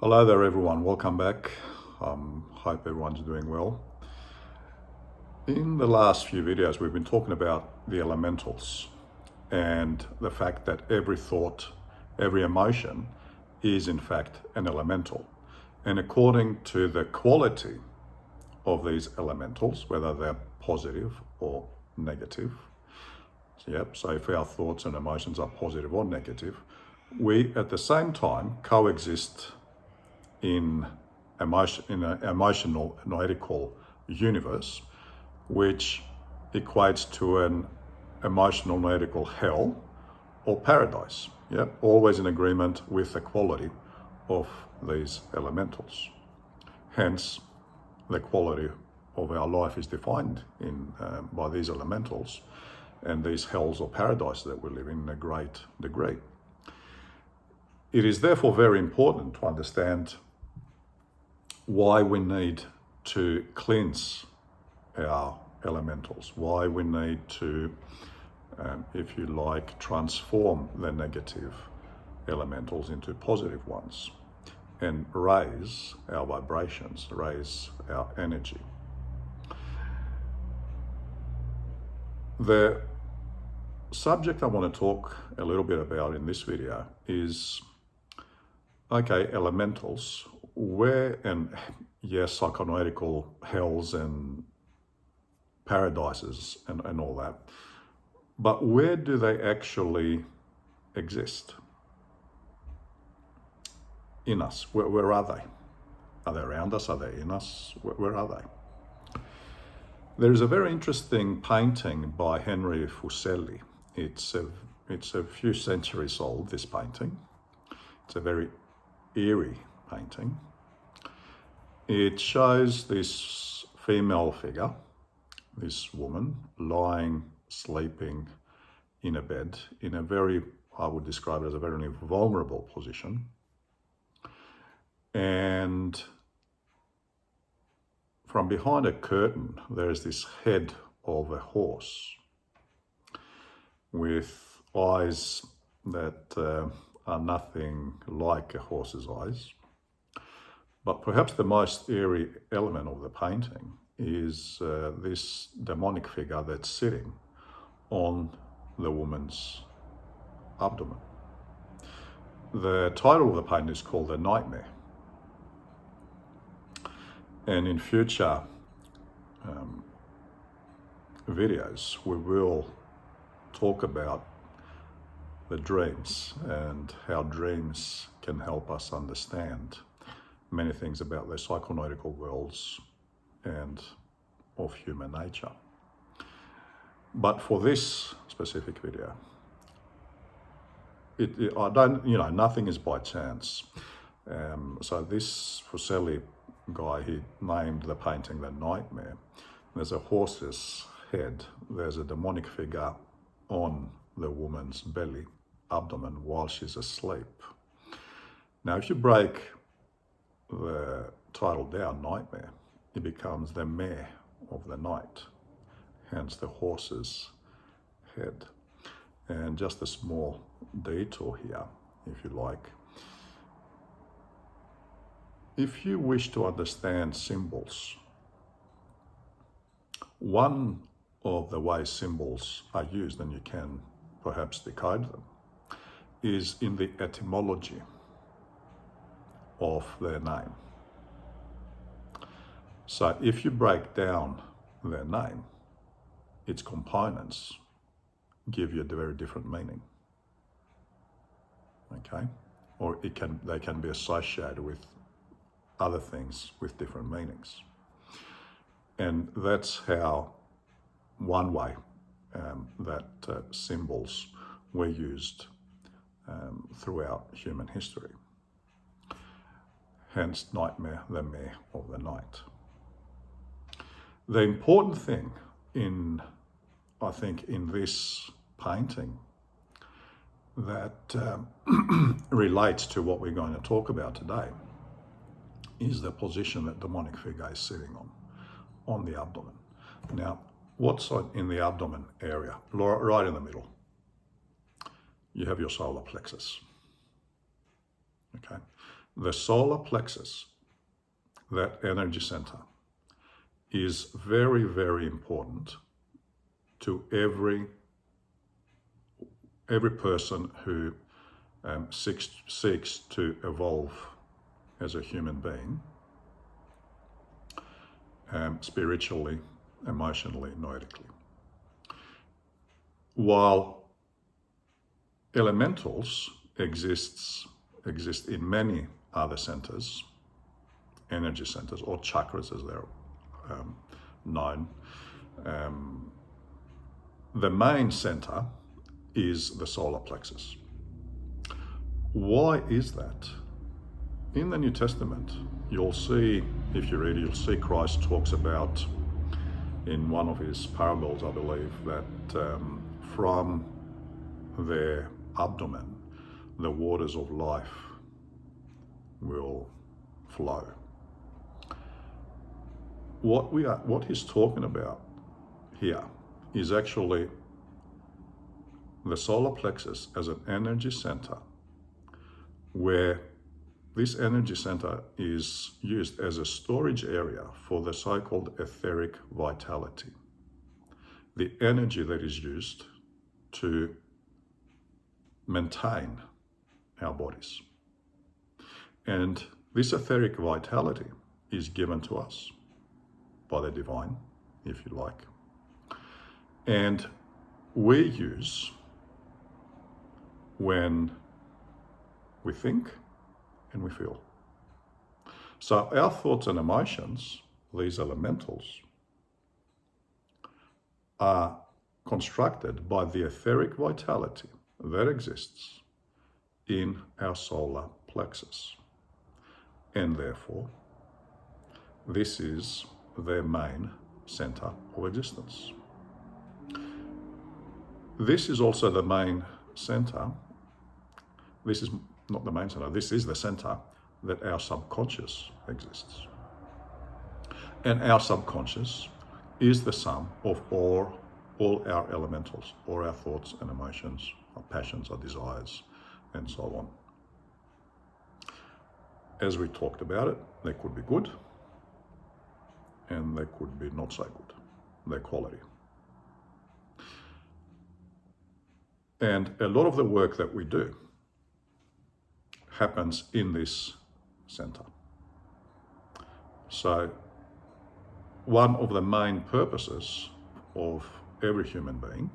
Hello there everyone, welcome back. Hope everyone's doing well. In the last few videos we've been talking about the elementals and the fact that every thought, every emotion is in fact an elemental. And according to the quality of these elementals, whether they're positive or negative, so if our thoughts and emotions are positive or negative, we at the same time coexist in an emotional noetical universe, which equates to an emotional noetical hell or paradise. Always in agreement with the quality of these elementals. Hence, the quality of our life is defined by these elementals and these hells or paradise that we live in a great degree. It is therefore very important to understand why we need to cleanse our elementals, why we need to, if you like, transform the negative elementals into positive ones and raise our vibrations, raise our energy. The subject I want to talk a little bit about in this video is, okay, elementals, where, and yes, psychonoetical hells and paradises and all that, but where do they actually exist? In us. Where are they? Are they around us? Are they in us? Where are they? There is a very interesting painting by Henry Fuseli. It's a few centuries old, this painting. It's a very eerie painting. It shows this female figure, this woman, lying, sleeping in a bed in a very, I would describe it as a very vulnerable position. And from behind a curtain, there's this head of a horse with eyes that are nothing like a horse's eyes. But perhaps the most eerie element of the painting is this demonic figure that's sitting on the woman's abdomen. The title of the painting is called The Nightmare. And in future videos, we will talk about the dreams and how dreams can help us understand many things about the psychonoetical worlds and of human nature. But for this specific video, nothing is by chance. So this Fuseli guy, he named the painting The Nightmare. There's a horse's head, there's a demonic figure on the woman's belly, abdomen, while she's asleep. Now, if you break the title down, Nightmare, it becomes the mare of the night, hence the horse's head. And just a small detour here, if you like. If you wish to understand symbols, one of the ways symbols are used, and you can perhaps decode them, is in the etymology of their name. So if you break down their name, its components give you a very different meaning. Okay? Or they can be associated with other things with different meanings. And that's how one way that symbols were used throughout human history. Hence, nightmare, the mare of the night. The important thing I think, in this painting that relates to what we're going to talk about today is the position that demonic figure is sitting on the abdomen. Now, what's in the abdomen area? Right in the middle, you have your solar plexus. Okay, the solar plexus, that energy center, is very, very important to every person who seeks to evolve as a human being, spiritually, emotionally, noetically. While elementals exist in many other centers, energy centers, or chakras as they're known, the main center is the solar plexus. Why is that? In the New Testament, you'll see, if you read it, you'll see Christ talks about, in one of his parables, I believe, that from their abdomen, the waters of life will flow. What he's talking about here is actually the solar plexus as an energy center, where this energy center is used as a storage area for the so-called etheric vitality, the energy that is used to maintain our bodies. And this etheric vitality is given to us by the divine, if you like. And we use when we think and we feel. So our thoughts and emotions, these elementals, are constructed by the etheric vitality that exists in our solar plexus. And therefore, this is their main center of existence. This is also the main center. This is not the main center, this is the center that our subconscious exists. And our subconscious is the sum of all our elementals, all our thoughts and emotions, our passions, our desires, and so on. As we talked about it, they could be good and they could be not so good, their quality. And a lot of the work that we do happens in this center. So one of the main purposes of every human being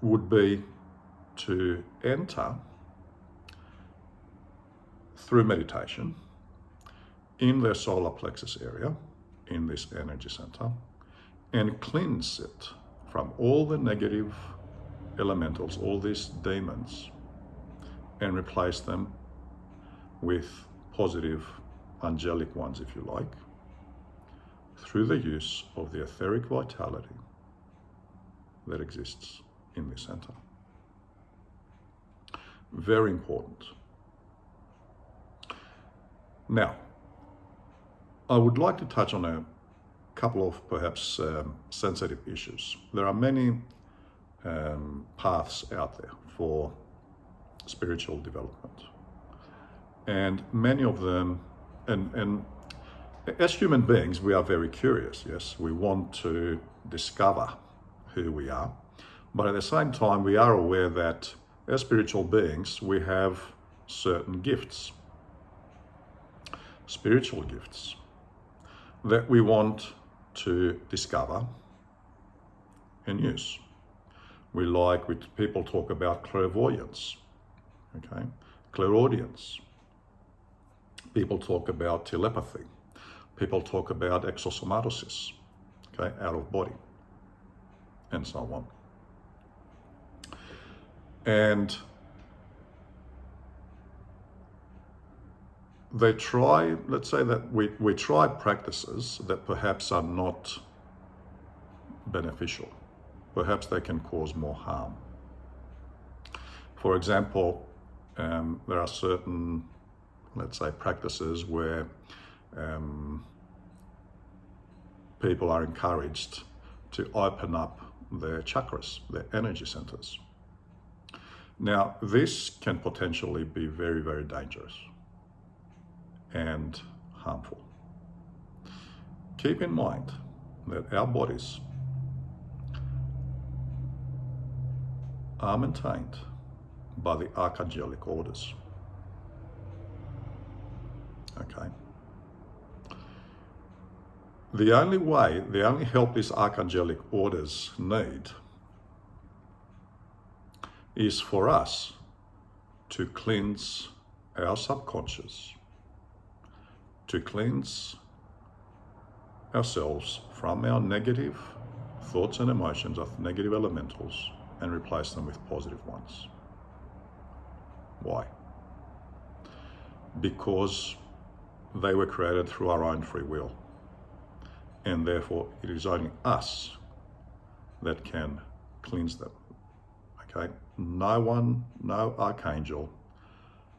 would be to enter through meditation in their solar plexus area, in this energy center, and cleanse it from all the negative elementals, all these demons, and replace them with positive angelic ones, if you like, through the use of the etheric vitality that exists in this center. Very important. Now, I would like to touch on a couple of perhaps sensitive issues. There are many paths out there for spiritual development, and many of them, and as human beings, we are very curious. Yes, we want to discover who we are, but at the same time, we are aware that as spiritual beings, we have certain gifts, spiritual gifts, that we want to discover and use. People talk about clairvoyance, okay, clairaudience. People talk about telepathy. People talk about exosomatosis, okay, out of body, and so on. And they try, let's say that we try practices that perhaps are not beneficial. Perhaps they can cause more harm. For example, there are certain, let's say, practices where people are encouraged to open up their chakras, their energy centers. Now, this can potentially be very, very dangerous and harmful. Keep in mind that our bodies are maintained by the archangelic orders. Okay? The only help these archangelic orders need is for us to cleanse our subconscious, to cleanse ourselves from our negative thoughts and emotions of negative elementals and replace them with positive ones. Why? Because they were created through our own free will, and therefore it is only us that can cleanse them. Okay? No one, no archangel,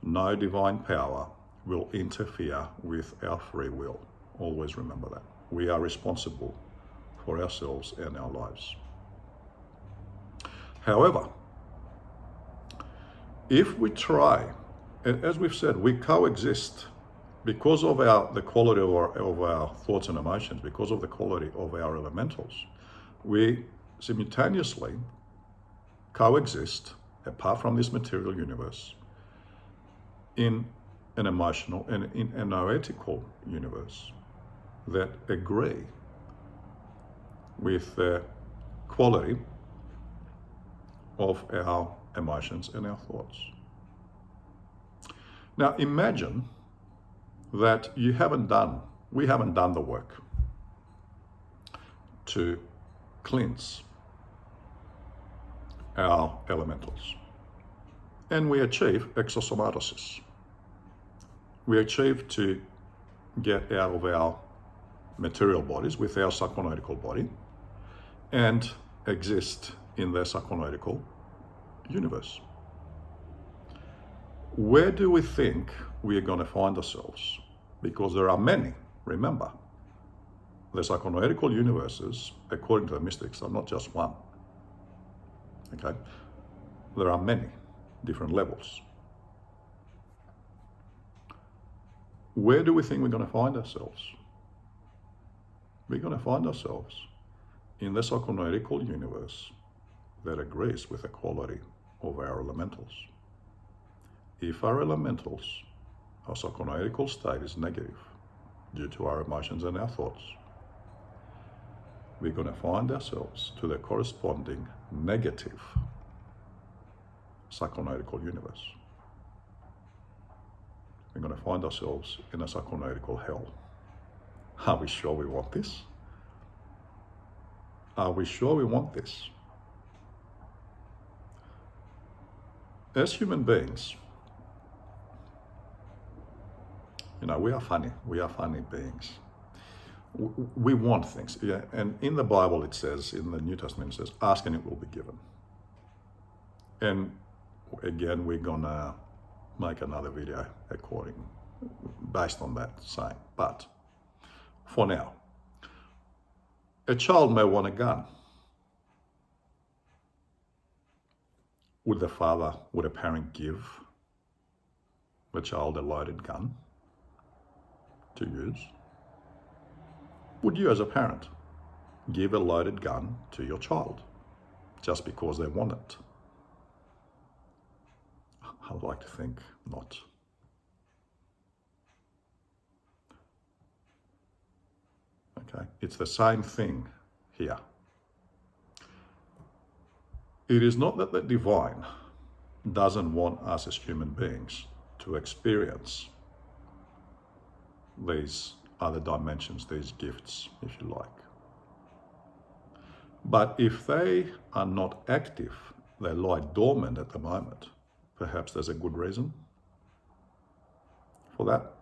no divine power will interfere with our free will. Always remember that. We are responsible for ourselves and our lives. However, if we try, and as we've said, we coexist because of the quality of our thoughts and emotions, because of the quality of our elementals, we simultaneously coexist, apart from this material universe, in an emotional and in a noetical universe that agree with the quality of our emotions and our thoughts. Now imagine that we haven't done the work to cleanse our elementals, and we achieve exosomatosis. We achieve to get out of our material bodies with our psychonautical body and exist in the psychonautical universe. Where do we think we are going to find ourselves? Because there are many, remember. The psychonautical universes, according to the mystics, are not just one. Okay? There are many different levels. Where do we think we're going to find ourselves? We're going to find ourselves in the psychonautical universe that agrees with the quality of our elementals. If our elementals, our psychonautical state is negative due to our emotions and our thoughts, we're going to find ourselves to the corresponding negative psychonautical universe. We're going to find ourselves in a psychonautical hell. Are we sure we want this? Are we sure we want this? As human beings, we are funny. We are funny beings. We want things. Yeah? And in the Bible it says, in the New Testament it says, ask and it will be given. And again, we're gonna make another video based on that saying. But for now, a child may want a gun. Would a parent give the child a loaded gun to use? Would you as a parent give a loaded gun to your child just because they want it? I would like to think not. Okay, it's the same thing here. It is not that the divine doesn't want us as human beings to experience these other dimensions, these gifts, if you like. But if they are not active, they lie dormant at the moment, perhaps there's a good reason for that.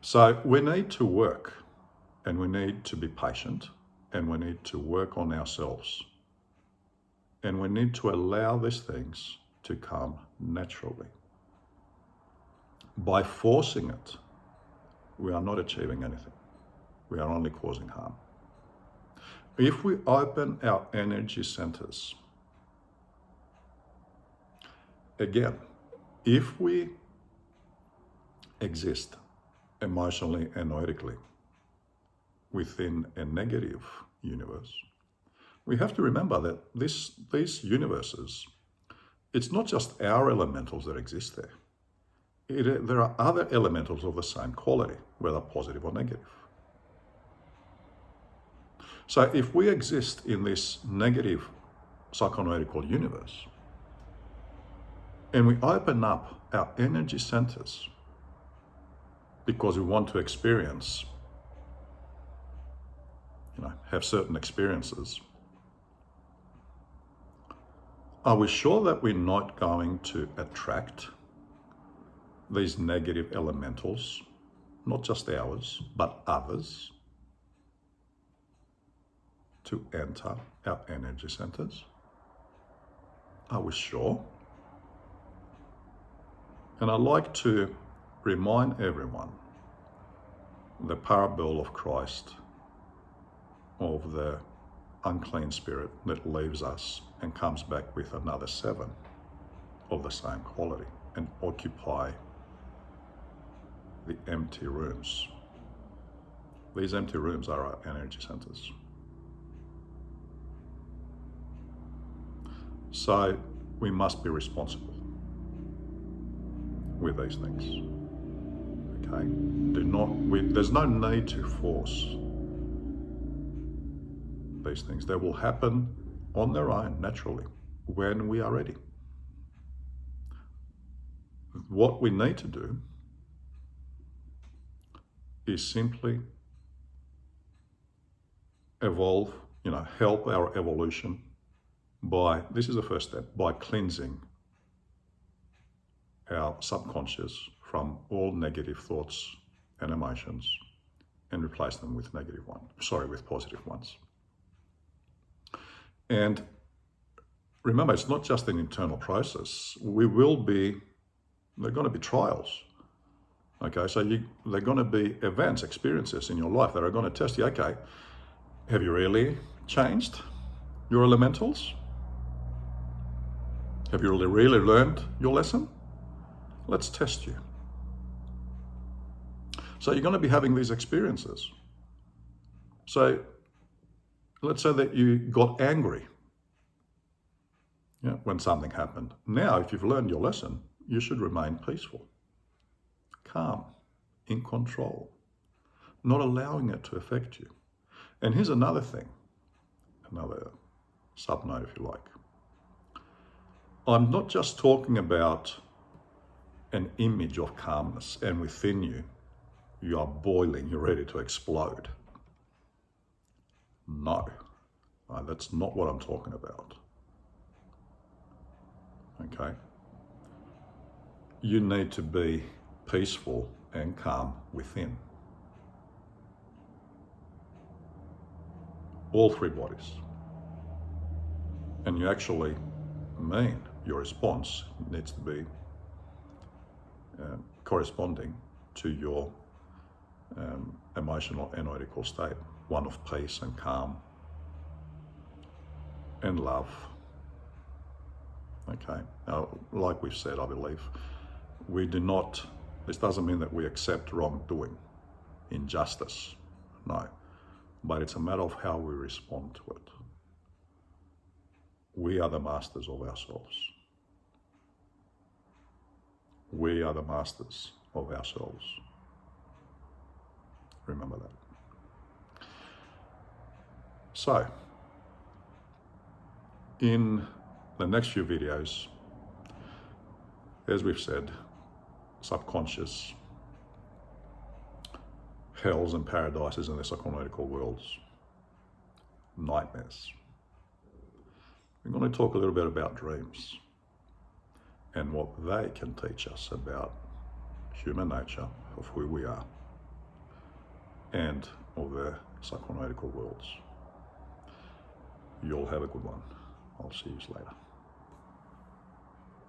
So we need to work, and we need to be patient, and we need to work on ourselves. And we need to allow these things to come naturally. By forcing it, we are not achieving anything. We are only causing harm. If we open our energy centers again, if we exist emotionally and noetically within a negative universe, we have to remember that these universes, it's not just our elementals that exist there. There are other elementals of the same quality, whether positive or negative. So if we exist in this negative psychonoetical universe, and we open up our energy centers because we want to experience, have certain experiences, are we sure that we're not going to attract these negative elementals, not just ours, but others, to enter our energy centers? Are we sure? And I'd like to remind everyone the parable of Christ, of the unclean spirit that leaves us and comes back with another 7 of the same quality and occupy the empty rooms. These empty rooms are our energy centers. So we must be responsible with these things. Okay? There's no need to force these things. They will happen on their own, naturally, when we are ready. What we need to do is simply evolve, help our evolution this is the first step, by cleansing our subconscious from all negative thoughts and emotions and replace them with with positive ones. And remember, it's not just an internal process. There are going to be trials. Okay, so there are going to be events, experiences in your life that are going to test you. Okay, have you really changed your elementals? Have you really learned your lesson? Let's test you. So you're going to be having these experiences. So let's say that you got angry when something happened. Now, if you've learned your lesson, you should remain peaceful, calm, in control, not allowing it to affect you. And here's another thing, another sub-note if you like. I'm not just talking about an image of calmness and within you, you are boiling, you're ready to explode. No, that's not what I'm talking about. Okay? You need to be peaceful and calm within. All 3 bodies. And you actually mean your response needs to be corresponding to your emotional and noetical state, one of peace and calm and love. Okay, now, like we've said, I believe, this doesn't mean that we accept wrongdoing, injustice, no, but it's a matter of how we respond to it. We are the masters of ourselves. We are the masters of ourselves. Remember that. So, in the next few videos, as we've said, subconscious, hells and paradises in the psychoanalytical worlds, nightmares. We're going to talk a little bit about dreams and what they can teach us about human nature, of who we are, and of the psychoanalytical worlds. You'll have a good one. I'll see you later.